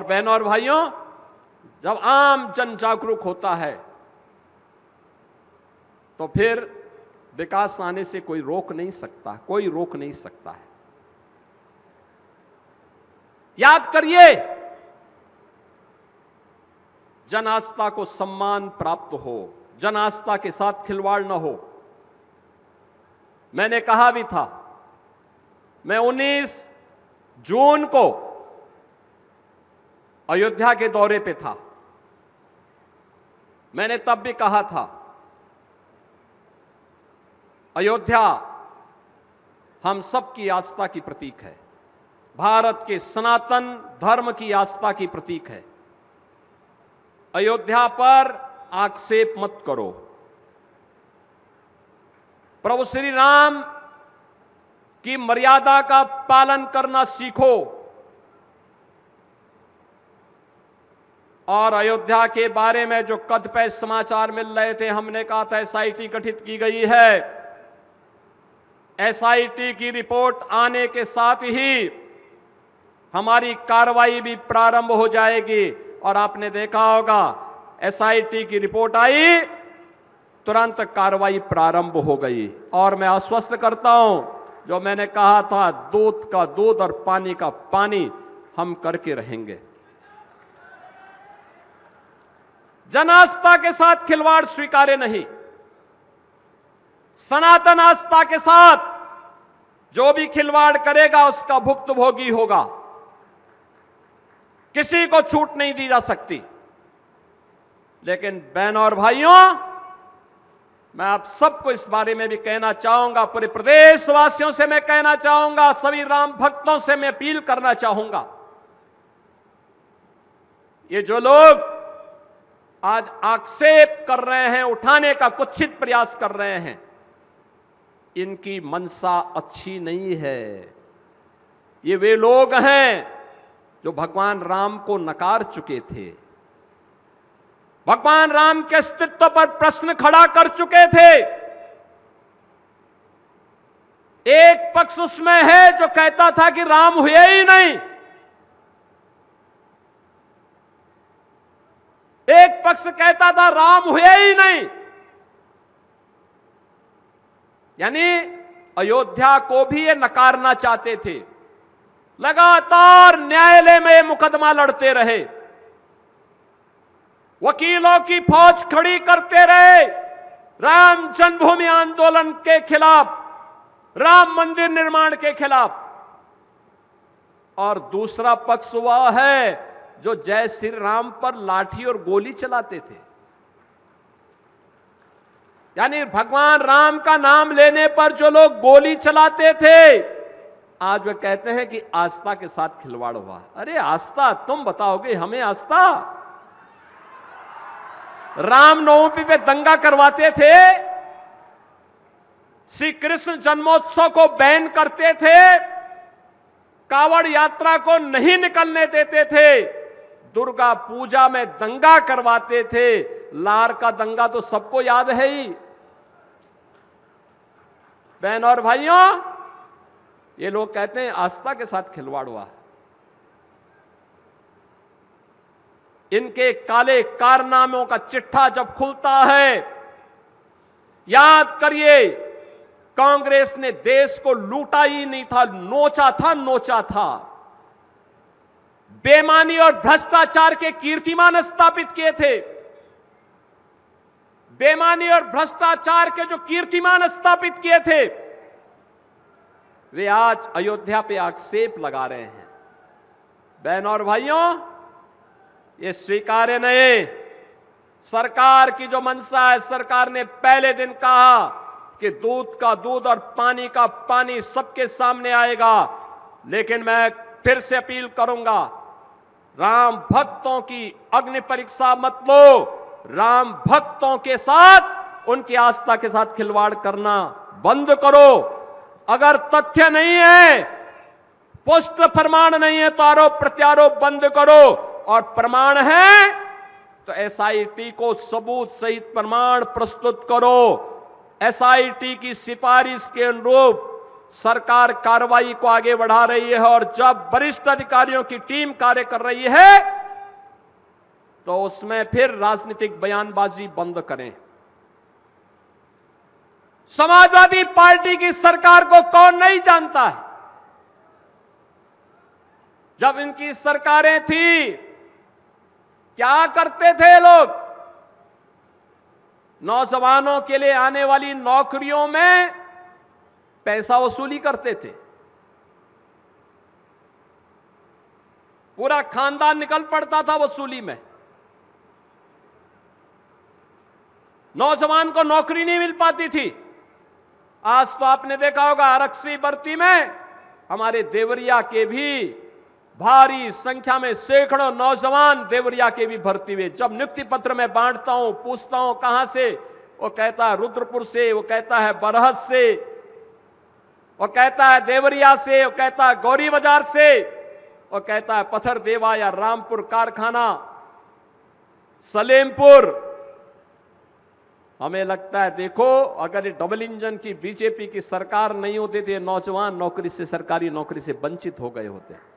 बहनों और भाइयों, जब आम जन जागरूक होता है तो फिर विकास आने से कोई रोक नहीं सकता, कोई रोक नहीं सकता है। याद करिए, जन आस्था को सम्मान प्राप्त हो, जन आस्था के साथ खिलवाड़ न हो। मैंने कहा भी था, मैं 19 जून को अयोध्या के दौरे पे था। मैंने तब भी कहा था, अयोध्या हम सबकी आस्था की प्रतीक है, भारत के सनातन धर्म की आस्था की प्रतीक है। अयोध्या पर आक्षेप मत करो। प्रभु श्री राम की मर्यादा का पालन करना सीखो और अयोध्या के बारे में जो कतिपय समाचार मिल रहे थे, हमने कहा था एसआईटी गठित की गई है। एसआईटी की रिपोर्ट आने के साथ ही हमारी कार्रवाई भी प्रारंभ हो जाएगी। और आपने देखा होगा, एसआईटी की रिपोर्ट आई, तुरंत कार्रवाई प्रारंभ हो गई। और मैं आश्वस्त करता हूं, जो मैंने कहा था, दूध का दूध और पानी का पानी हम करके रहेंगे। जन आस्था के साथ खिलवाड़ स्वीकार्य नहीं। सनातन आस्था के साथ जो भी खिलवाड़ करेगा उसका भुक्तभोगी होगा। किसी को छूट नहीं दी जा सकती। लेकिन बहनों और भाइयों, मैं आप सबको इस बारे में भी कहना चाहूंगा, पूरे प्रदेशवासियों से मैं कहना चाहूंगा, सभी राम भक्तों से मैं अपील करना चाहूंगा, ये जो लोग आज आक्षेप कर रहे हैं, उठाने का कुत्सित प्रयास कर रहे हैं, इनकी मंशा अच्छी नहीं है। ये वे लोग हैं जो भगवान राम को नकार चुके थे, भगवान राम के अस्तित्व पर प्रश्न खड़ा कर चुके थे। एक पक्ष उसमें है जो कहता था कि राम हुए ही नहीं, एक पक्ष कहता था राम हुए ही नहीं। यानी अयोध्या को भी ये नकारना चाहते थे। लगातार न्यायालय में मुकदमा लड़ते रहे, वकीलों की फौज खड़ी करते रहे राम जन्मभूमि आंदोलन के खिलाफ, राम मंदिर निर्माण के खिलाफ। और दूसरा पक्ष वह है जो जय श्री राम पर लाठी और गोली चलाते थे। यानी भगवान राम का नाम लेने पर जो लोग गोली चलाते थे, आज वे कहते हैं कि आस्था के साथ खिलवाड़ हुआ। अरे आस्था, तुम बताओगे हमें आस्था? रामनवमी पे दंगा करवाते थे, श्री कृष्ण जन्मोत्सव को बैन करते थे, कावड़ यात्रा को नहीं निकलने देते थे, दुर्गा पूजा में दंगा करवाते थे। लार का दंगा तो सबको याद है ही। बहनों और भाइयों, ये लोग कहते हैं आस्था के साथ खिलवाड़ हुआ। इनके काले कारनामों का चिट्ठा जब खुलता है, याद करिए, कांग्रेस ने देश को लूटा ही नहीं था, नोचा था। बेईमानी और भ्रष्टाचार के कीर्तिमान स्थापित किए थे। बेईमानी और भ्रष्टाचार के जो कीर्तिमान स्थापित किए थे, वे आज अयोध्या पे आक्षेप लगा रहे हैं। बहनों और भाइयों, ये स्वीकार्य नहीं। सरकार की जो मंशा है, सरकार ने पहले दिन कहा कि दूध का दूध और पानी का पानी सबके सामने आएगा। लेकिन मैं फिर से अपील करूंगा, राम भक्तों की अग्नि परीक्षा मत लो। राम भक्तों के साथ, उनकी आस्था के साथ खिलवाड़ करना बंद करो। अगर तथ्य नहीं है, पुष्ट प्रमाण नहीं है, तो आरोप प्रत्यारोप बंद करो। और प्रमाण है तो एसआईटी को सबूत सहित प्रमाण प्रस्तुत करो। एसआईटी की सिफारिश के अनुरूप सरकार कार्रवाई को आगे बढ़ा रही है और जब वरिष्ठ अधिकारियों की टीम कार्य कर रही है, तो उसमें फिर राजनीतिक बयानबाजी बंद करें। समाजवादी पार्टी की सरकार को कौन नहीं जानता है? जब इनकी सरकारें थी, क्या करते थे लोग? नौजवानों के लिए आने वाली नौकरियों में पैसा वसूली करते थे। पूरा खानदान निकल पड़ता था वसूली में। नौजवान को नौकरी नहीं मिल पाती थी। आज तो आपने देखा होगा आरक्षी भर्ती में हमारे देवरिया के भी भारी संख्या में सैकड़ों नौजवान देवरिया के भी भर्ती हुए। जब नियुक्ति पत्र में बांटता हूं, पूछता हूं कहां से, वो कहता है रुद्रपुर से, वो कहता है बरहज से, वो कहता है देवरिया से, वो कहता है गौरी बाजार से, वो कहता है पत्थर देवा या रामपुर कारखाना, सलेमपुर। हमें लगता है देखो, अगर ये डबल इंजन की बीजेपी की सरकार नहीं होती तो ये नौजवान नौकरी से, सरकारी नौकरी से वंचित हो गए होते।